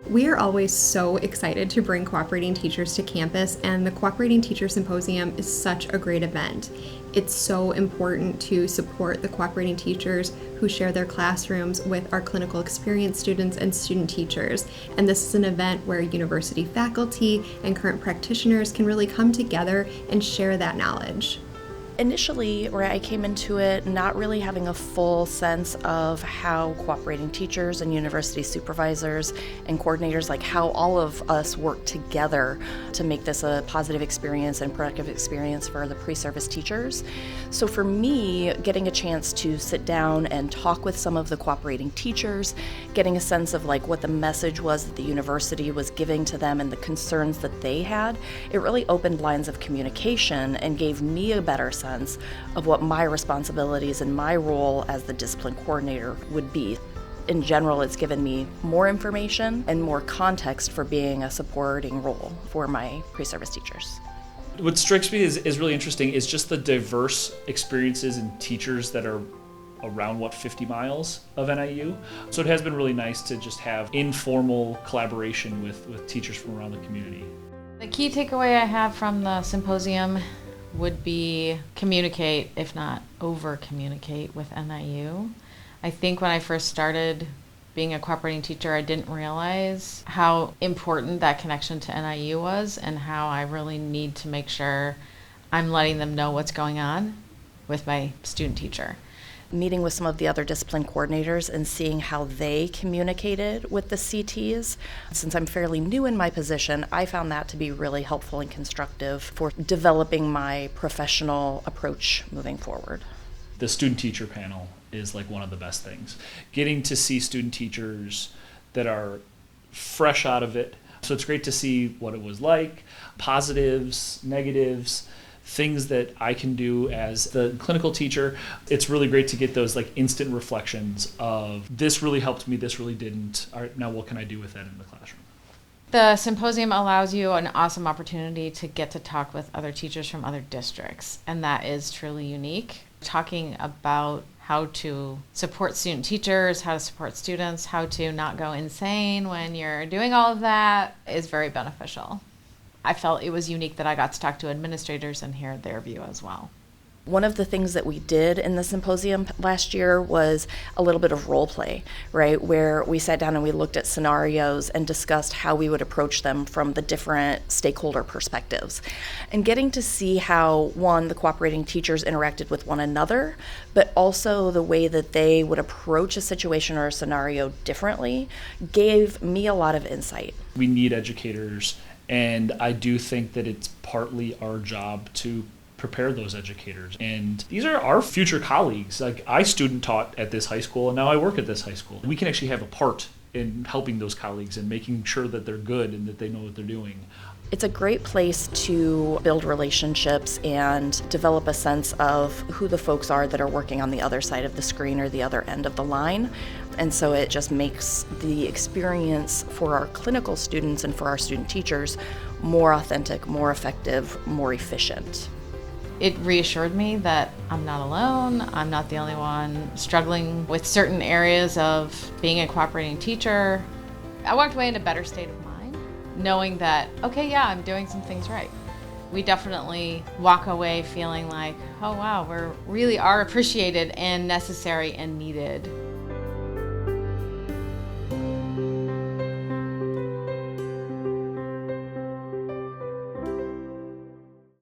We are always so excited to bring cooperating teachers to campus, and the Cooperating Teacher Symposium is such a great event. It's so important to support the cooperating teachers who share their classrooms with our clinical experience students and student teachers. And this is an event where university faculty and current practitioners can really come together and share that knowledge. Initially, where I came into it not really having a full sense of how cooperating teachers and university supervisors and coordinators, like how all of us work together to make this a positive experience and productive experience for the pre-service teachers. So for me, getting a chance to sit down and talk with some of the cooperating teachers, getting a sense of like what the message was that the university was giving to them and the concerns that they had, it really opened lines of communication and gave me a better sense of what my responsibilities and my role as the discipline coordinator would be. In general, it's given me more information and more context for being a supporting role for my pre-service teachers. What strikes me is really interesting is just the diverse experiences and teachers that are around 50 miles of NIU. So it has been really nice to just have informal collaboration with teachers from around the community. The key takeaway I have from the symposium would be communicate, if not over-communicate with NIU. I think when I first started being a cooperating teacher, I didn't realize how important that connection to NIU was and how I really need to make sure I'm letting them know what's going on with my student teacher. Meeting with some of the other discipline coordinators and seeing how they communicated with the CTs. Since I'm fairly new in my position, I found that to be really helpful and constructive for developing my professional approach moving forward. The student teacher panel is like one of the best things. Getting to see student teachers that are fresh out of it. So it's great to see what it was like, positives, negatives, things that I can do as the clinical teacher. It's really great to get those like instant reflections of this really helped me, this really didn't. All right, now what can I do with that in the classroom? The symposium allows you an awesome opportunity to get to talk with other teachers from other districts, and that is truly unique. Talking about how to support student teachers, how to support students, how to not go insane when you're doing all of that is very beneficial. I felt it was unique that I got to talk to administrators and hear their view as well. One of the things that we did in the symposium last year was a little bit of role play, right? Where we sat down and we looked at scenarios and discussed how we would approach them from the different stakeholder perspectives. And getting to see how, one, the cooperating teachers interacted with one another, but also the way that they would approach a situation or a scenario differently gave me a lot of insight. We need educators, and I do think that it's partly our job to prepare those educators. And these are our future colleagues. Like, I student taught at this high school and now I work at this high school. We can actually have a part in helping those colleagues and making sure that they're good and that they know what they're doing. It's a great place to build relationships and develop a sense of who the folks are that are working on the other side of the screen or the other end of the line. And so it just makes the experience for our clinical students and for our student teachers more authentic, more effective, more efficient. It reassured me that I'm not alone. I'm not the only one struggling with certain areas of being a cooperating teacher. I walked away in a better state of mind, knowing that, okay, yeah, I'm doing some things right. We definitely walk away feeling like, oh wow, we really are appreciated and necessary and needed.